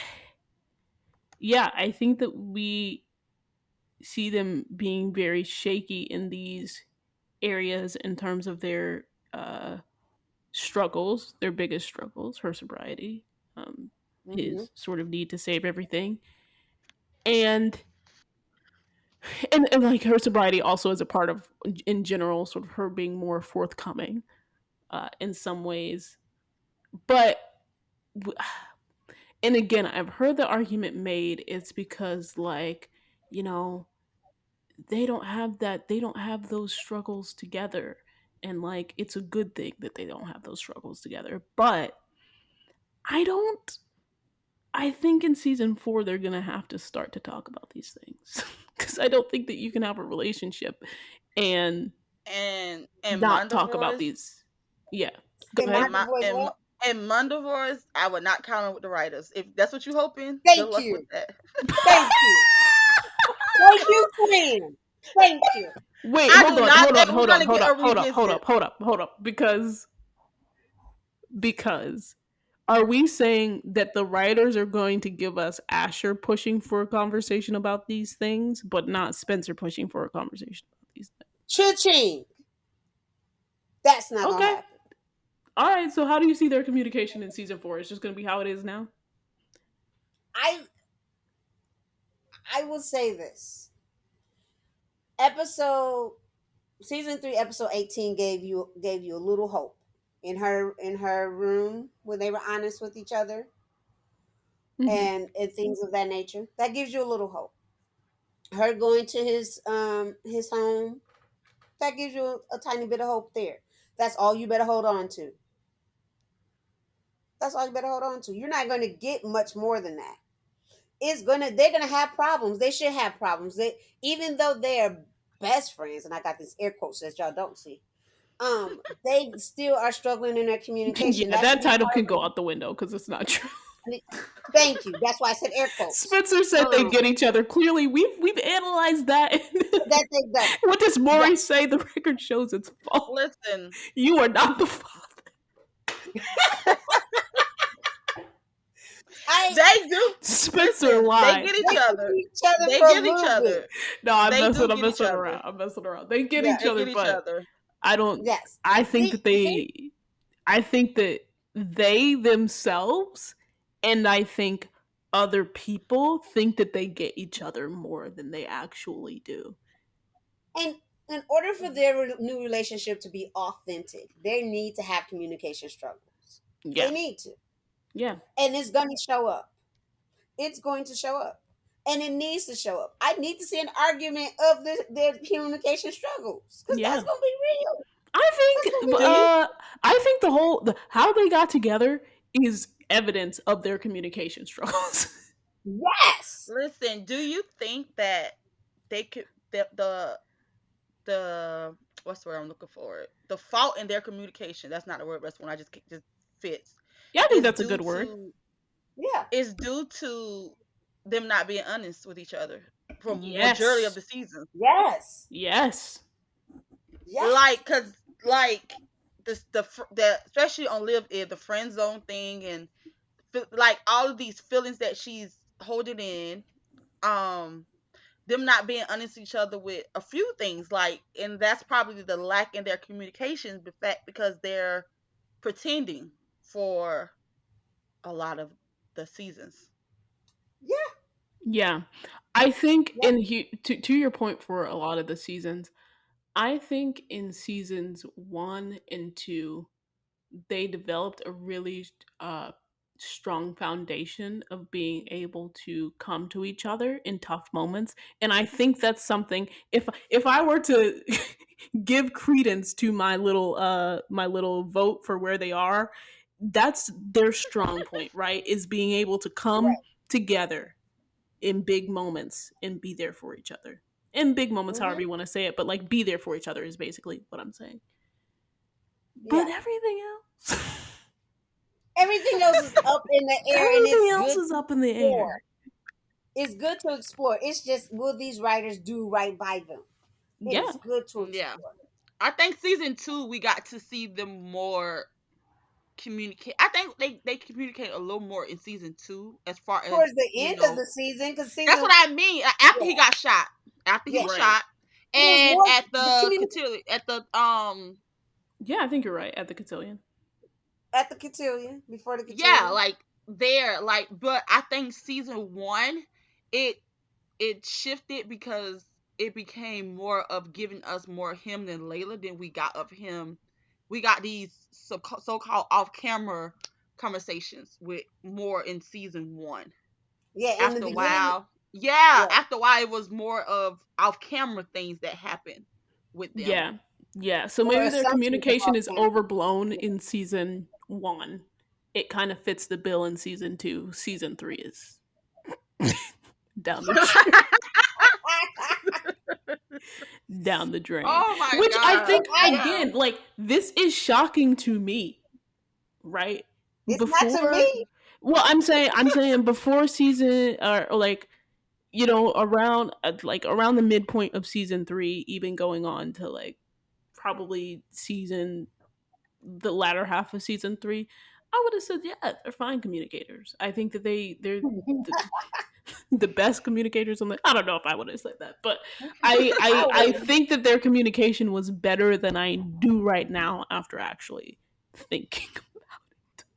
yeah, I think that we see them being very shaky in these areas in terms of their struggles, their biggest struggles, her sobriety, Hmm. his sort of need to save everything, and and like her sobriety also is a part of in general sort of her being more forthcoming in some ways, but and again I've heard the argument made it's because like you know they don't have those struggles together, and like it's a good thing that they don't have those struggles together, but I don't I think in season 4 they're gonna have to start to talk about these things because I don't think that you can have a relationship and And not talk about Mandivores, these. Yeah, go And ahead. and my my voice and what? and Mandivores, I would not count with the writers. If that's what you're hoping, good Thank luck with you. that. Thank you. Thank you, friend. Thank you. Wait, I do not think we're hold on, gonna get a revisit. hold up, because are we saying that the writers are going to give us Asher pushing for a conversation about these things, but not Spencer pushing for a conversation about these things? Cha-ching. That's not gonna Okay. happen. All right. So how do you see their communication in season 4? It's just going to be how it is now. I I will say this. Episode Season 3, episode 18 gave you a little hope. In her room when they were honest with each other Hmm. and things of that nature. That gives you a little hope. Her going to his home, that gives you a tiny bit of hope there. That's all you better hold on to. That's all you better hold on to. You're not going to get much more than that. They're gonna have problems. They should have problems. They Even though they're best friends, and I got this air quotes that y'all don't see. They still are struggling in their communication. Yeah, That should that be title part can of go out the window because it's not true. it. Thank you. That's why I said air quotes. Spencer said they Um, get each other. Clearly, we've analyzed that. that they've done it. What does Maury Yes. say? The record shows it's false. Listen, You are not the father. I they do. Spencer Listen, they lied. get They each get other. each other They for a get each little other. bit. No, I'm They messing. do I'm get each messing other. around. I'm messing around. They get each Yes. They other, get each but other. I don't. Yes. I think that See, they. I think that they themselves, and I think other people think that they get each other more than they actually do. and in order for their new relationship to be authentic, they need to have communication struggles. They Yeah, need to, yeah, and it's going to show up. It's going to show up, and it needs to show up. I need to see an argument of their communication struggles because yeah. that's going to be real. I That's going to think. be Do you real. I think how they got together is evidence of their communication struggles. Yes. listen? Do you think that they could the what's the word I'm looking for? The fault in their communication. That's not the word. That's one I just fits. Yeah, I think Is that's a due good word. to Yeah. is due to them not being honest with each other for majority of Yes, the season. Yes. yes, Yes. Cause like the especially on Live the friend zone thing and like all of these feelings that she's holding in. Um, them not being honest with each other with a few things and that's probably the lack in their communication because they're pretending for a lot of the seasons. Yeah. yeah. I think Yep. to your point for a lot of the seasons, I think in seasons 1 and 2 they developed a really uh, strong foundation of being able to come to each other in tough moments, and I think that's something. If I were to give credence to my little vote for where they are, that's their strong point, right? Is being able to come Right. together in big moments and be there for each other. In big moments, however Mm-hmm. you want to say it, but like be there for each other is basically what I'm saying. But Yeah. everything else. Everything else is up in the air, and it's Everything else good is to up in the explore. air. It's good to explore. It's just, will these writers do right by them? It Yeah. is good to Yeah. explore. I think season 2 we got to see them more communicate. I think they communicate a little more in season 2 as far as, Towards the you end of know, the season, because that's season, what I mean. After he yeah, got shot. After he yeah, was Right. shot. it was And more at the the community cotillion, Yeah, I think you're right. At the cotillion. at the cotillion, before the yeah, cotillion. like there, like, but I think season 1 it it shifted because it became more of giving us more him than Layla than we got of him. We got these so-called off-camera conversations with more in season 1. Yeah, in the After a beginning, while, yeah, yeah, after a while it was more of off-camera things that happened with them. Yeah. Yeah. So or maybe their assumptions of communication off is camera. overblown Yeah. in season one. It kind of fits the bill in season two. Season three is down the drain. Down the drain. Oh my Which I god. think, I, Yeah. again, like, this is shocking to me, right? it's not to Before, me. well, I'm saying before season, or like, around around the midpoint of season three, even going on to like probably season the latter half of season three, I would have said, yeah, they're fine communicators. I think that they're the, the best communicators on the. I don't know if I would have said that, but I I I I wouldn't. think that their communication was better than I do right now after actually thinking.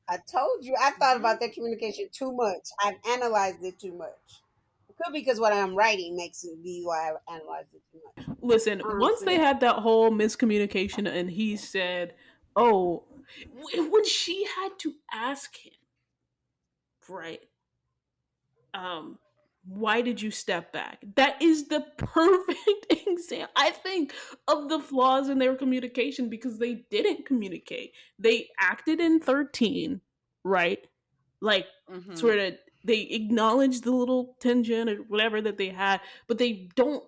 I told you, I thought Mhm. about their communication too much. I've analyzed it too much. It could be because what I'm writing makes it be why I analyzed it too much. Listen, once they Honestly, had that whole miscommunication, and he said, "Oh," when she had to ask him, right? um why did you step back? That is the perfect example, I think, of the flaws in their communication, because they didn't communicate. They acted in 13, right? Like, Mhm. sort of, they acknowledged the little tension or whatever that they had, but they don't.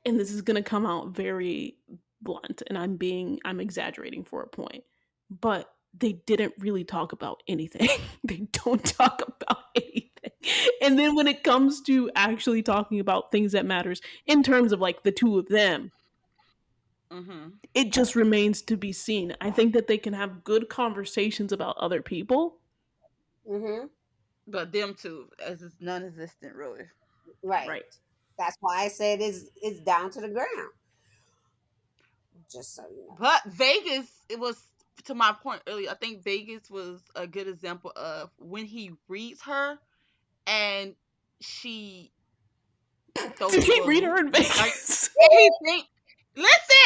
And this is going to come out very blunt, and I'm exaggerating for a point, but they didn't really talk about anything. They don't talk about anything. And then when it comes to actually talking about things that matters in terms of like the two of them, Mhm. it just remains to be seen. I think that they can have good conversations about other people. mm-hmm, But them two, as it's non-existent, really. right. Right. That's why I said it's down to the ground. Just so you know. But Vegas, it was, to my point earlier. I think Vegas was a good example of when he reads her and she goes Did he for a read loop. her in Vegas? And he think,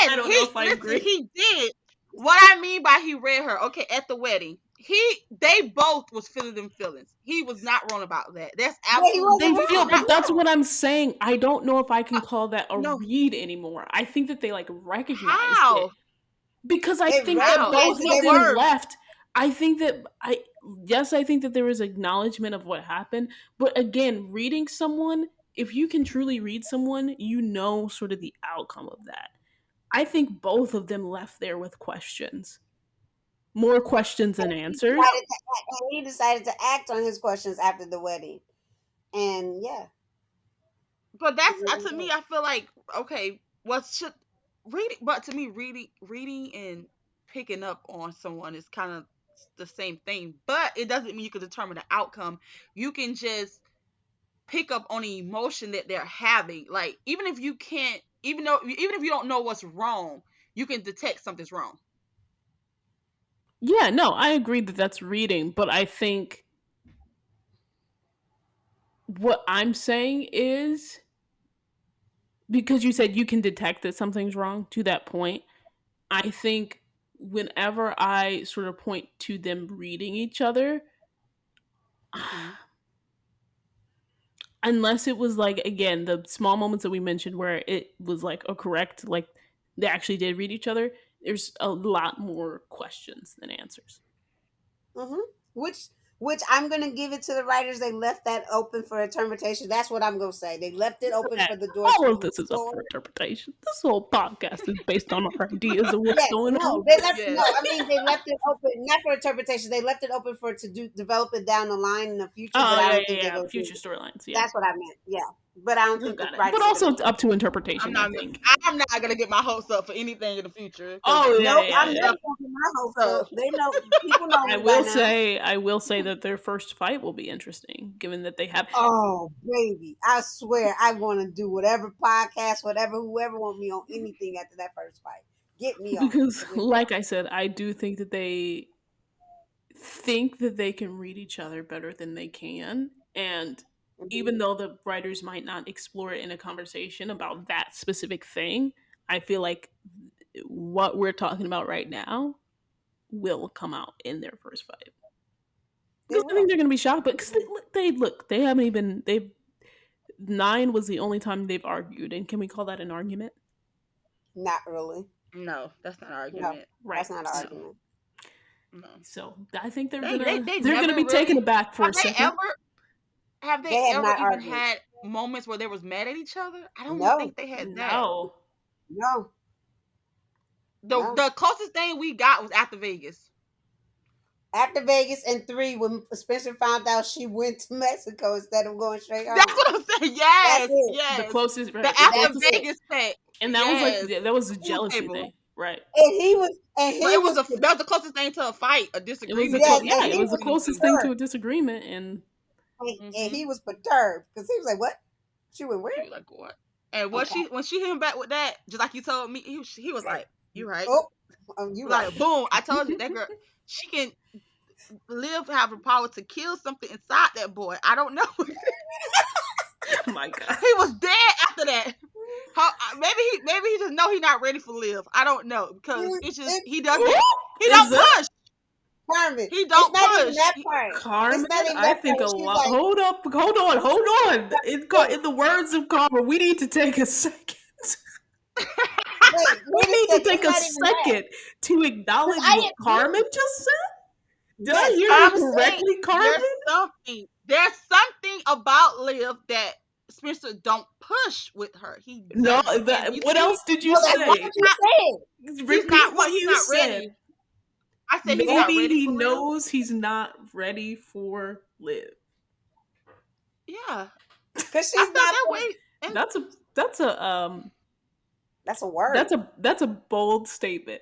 I listen, don't know if I agree. he did. What I mean by he read her, okay, at the wedding, they both was feeling them feelings. He was not wrong about that. That's Yeah, he absolutely They wasn't feel, wrong. but not that's wrong. what I'm saying. I don't know if I can Uh, call that a no, read anymore. I think that they like recognized it, how? because I They think that How? recognized both it. The of They them were words. left. I think that I Yes, I think that there was acknowledgement of what happened, but again, reading someone, if you can truly read someone, you know sort of the outcome of that. I think both of them left there with questions. More questions than answers. he decided to act on his questions after the wedding, and yeah, But he that's, really to me, did. I feel like, okay, what should reading, but to me, reading and picking up on someone is kind of the same thing, but it doesn't mean you can determine the outcome. You can just pick up on the emotion that they're having. Like, even if you can't, even if you don't know what's wrong, you can detect something's wrong. Yeah, no, I agree that that's reading, but I think what I'm saying is, because you said you can detect that something's wrong to that point, I think whenever I sort of point to them reading each other, Hmm. unless it was like, again, the small moments that we mentioned where it was like a correct, like, they actually did read each other, there's a lot more questions than answers. hmm Which which I'm gonna give it to the writers. They left that open for interpretation. That's what I'm gonna say. They left it open Okay. for the door to All be of this is up for restored. interpretation. This whole podcast is based on our ideas of what's Yes, going no, on. they left. No, Yes. I mean they left it open not for interpretation. They left it open for it to do develop it down the line in the future. Oh But I yeah, don't yeah, think they're yeah. gonna do Future it. storylines. Yeah, That's what I meant. Yeah, but I don't I think the got it. But writers are also gonna it's do it. up to I'm interpretation. I not. think. I'm not gonna get my hopes up for anything in the future because Oh yeah, Nope, yeah, I'm yeah. never gonna get my hopes so up. They know people know I me by will now. say, I will say that their first fight will be interesting, given that they have Oh, baby. I swear I want to do whatever podcast, whatever, whoever want me on anything after that first fight. Get me on it. because, Because if like I said, I do think that they can read each other better than they can, and even Mhm. though the writers might not explore it in a conversation about that specific thing, I feel like what we're talking about right now will come out in their first fight. They Because I think will. they're going to be shocked, but because they look, they haven't even they've nine was the only time they've argued, and can we call that an argument? Not really. no, that's not an No, argument. Right. that's not an No, argument. no. So I think they're They they gonna they they're gonna never be taken really aback for a have they second. ever have they They have ever not even argued. had moments where they was mad at each other? I don't even No, think they had that. No, no, The no. the closest thing we got was after Vegas. After Vegas and 3, when Spencer found out she went to Mexico instead of going straight That's home. what I'm saying. That's Yes, it. the yes. closest, The right? The after That's closest, it. Vegas set. and that was like Yes. that was a Pool jealousy table. thing, right? And But he it was was that was the closest thing to a fight, a It was the disagreement yes, and yeah, it he was the was between them closest two. thing to perturbed. a disagreement, and And Hmm he was perturbed because he was like, "What? She went where?" He was like, "What?" And I'm what she when she hit him back with that, just like you told me, he was like, "You right." oh, you right. Like boom, I told you that girl. She can live have the power to kill something inside that boy. I don't know. oh my god, He was dead after that. Maybe he just know he not ready for live. I don't know because it's just It, he is don't that push. Carmen, He it's don't not even push. that part. Carmen? It's not even I that part. think a She's lot. like, Hold up, hold on. wait, In the words of Carmen, we need to take a second. We wait a need to second. take It's a not even that. second to Because acknowledge I what Carmen agree. just said. Did I Yes, hear you Carmen said, Saying correctly, Carmen? there's something about Liv that Spencer don't push with her. He No, doesn't, and you what see, else did you well, that's not say? what you said. Repeat what he's you not said. ready. I said he's Yep. not Maybe ready he for Liv. knows he's not ready for live. Yeah, Because I she's felt not that supposed. way. And That's a that's a That's a word. that's a bold statement.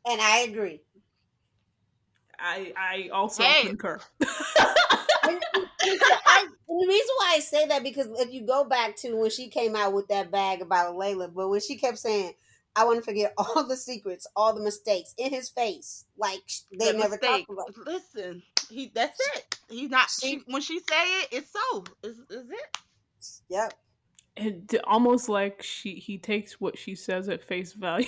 And I agree. I also hey, concur. And the reason why I say that because if you go back to when she came out with that bag about Layla, but when she kept saying, "I want to forget all the secrets, all the mistakes" in his face, like they that never talked mistake. about. Listen, that's it. He's not. She She, when she say it, it's so. Is it? yep, And almost like he takes what she says at face value.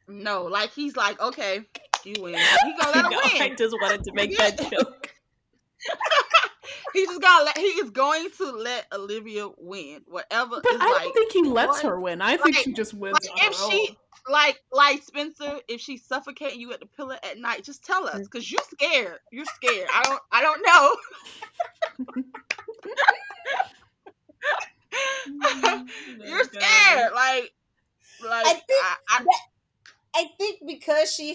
No, like he's like, okay, you win. He gonna I let her know. I win. just wanted to make that Forget. joke. He just gonna let. He is going to let Olivia win. Whatever But is I don't like think he lets one. her win. I think Like she just wins like on if her she own. like Spencer, if she's suffocating you at the pillar at night, just tell us because you're scared. You're scared. I don't know. Oh my You're god. scared. I Like think that I think because she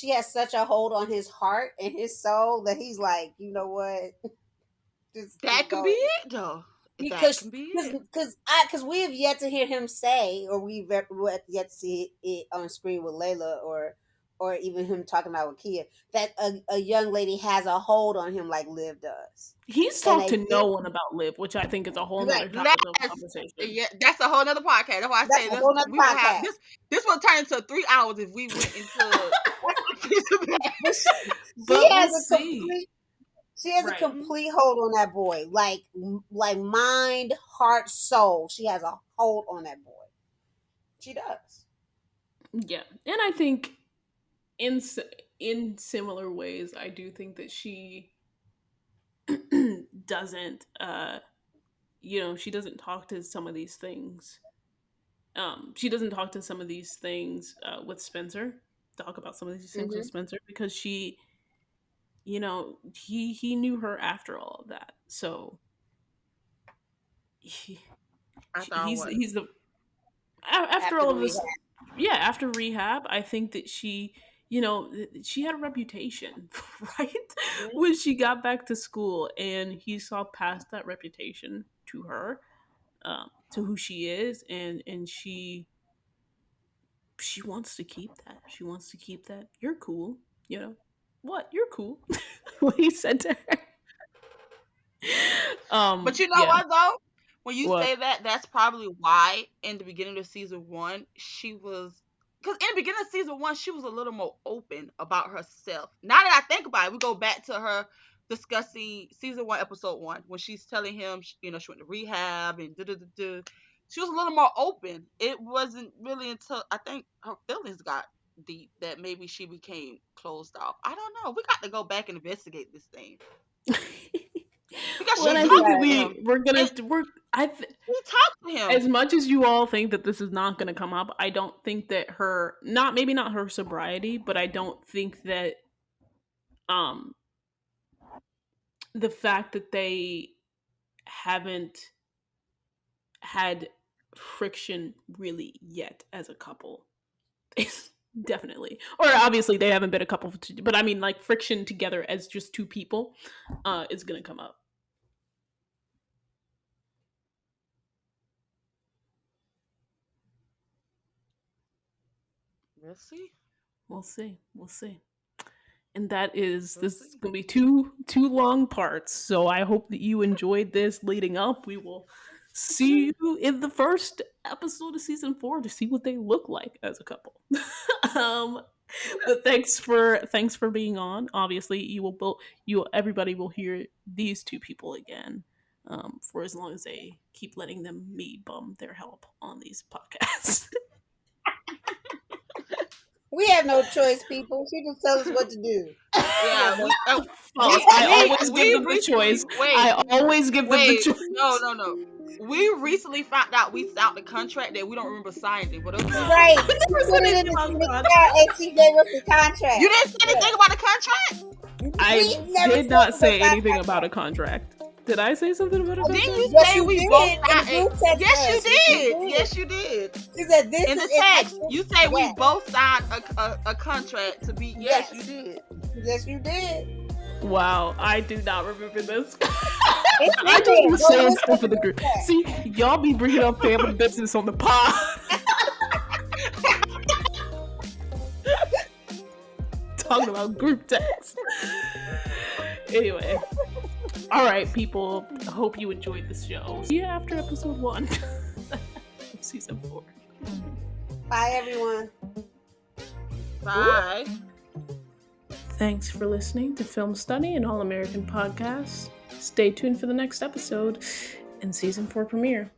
has such a hold on his heart and his soul that he's like, you know what, that just could be go. it though. That Because can be it. because we have yet to hear him say or yet to see it on screen with Layla or even him talking about with Kia that a young lady has a hold on him like Liv does, He's and talked I to think no one about Liv, which I think is a whole right, nother topic of Yes, conversation. yeah, that's a whole nother podcast. That's why I that's say a this. whole nother We would have podcast. this. This would turn into 3 hours if we went into. But she But we'll has a see. Right. complete hold on that boy, like mind, heart, soul. She has a hold on that boy. She does. Yeah. And I think in in similar ways, I do think that she doesn't she doesn't talk to some of these things. She doesn't talk to some of these things with Spencer. Talk about some of these things with Hmm. Spencer because he knew her after all of that. So he, After all he's what? he's the after after all the of rehab. this. Yeah, after rehab, I think that she had a reputation, right? Mhm. When she got back to school, and he saw past that reputation to her, to who she is, and she wants to keep that. She wants to keep that. You're cool, you know. What? You're cool. What he said to her. But you know Yeah. what though? When you What? say that, that's probably why in the beginning of season one she was, because in the beginning of season one she was a little more open about herself. Now that I think about it, we go back to her discussing season one, episode one, when she's telling him, she went to rehab and da. She was a little more open. It wasn't really until I think her feelings got deep that maybe she became closed off. I don't know. We got to go back and investigate this thing because Well, she and I We do think talked that to that. him. we're And gonna we're she talked to him. as much as you all think that this is not gonna come up, I don't think that her not maybe not her sobriety, but I don't think that um the fact that they haven't had friction really yet as a couple is definitely, or obviously they haven't been a couple, but I mean like friction together as just two people is gonna come up. We'll see. We'll see. And that is We'll this is see. gonna be two long parts, so I hope that you enjoyed this leading up. We will see you in the first episode of season 4 to see what they look like as a couple. um but thanks for being on. Obviously you everybody will hear these two people again, for as long as they keep letting them me bum their help on these podcasts. We have no choice, people. She just tell us what to do. We Yeah, have no. False. I always give we them the recently choice. wait, I always give them the wait, no, choice. no, no. We recently found out we signed the contract that we don't remember signing, but okay. Right. I She never put said it anything in about the chat contract. and she gave us the You contract. didn't say anything Yeah. about the contract? I We never did said not we gonna say sign anything a about a contract. contract. Did I say something about a Didn't contract? you Yes, say you we both did in the signed group text yes you us. Yes, you did. did. Yes you did. She said, "This In is the if I text, you say we yes, both signed a contract to be, yes, you yes, did. yes, you did." Wow, I do not remember this. It's I in just there. be Go saying look stuff at in the the group. text. See, y'all be bringing up family business on the pod. Talking about group text. Anyway, all right, people. I hope you enjoyed this show. See you after episode 1 of season 4. Bye, everyone. Bye. Thanks for listening to Film Study, an All American podcast. Stay tuned for the next episode and season 4 premiere.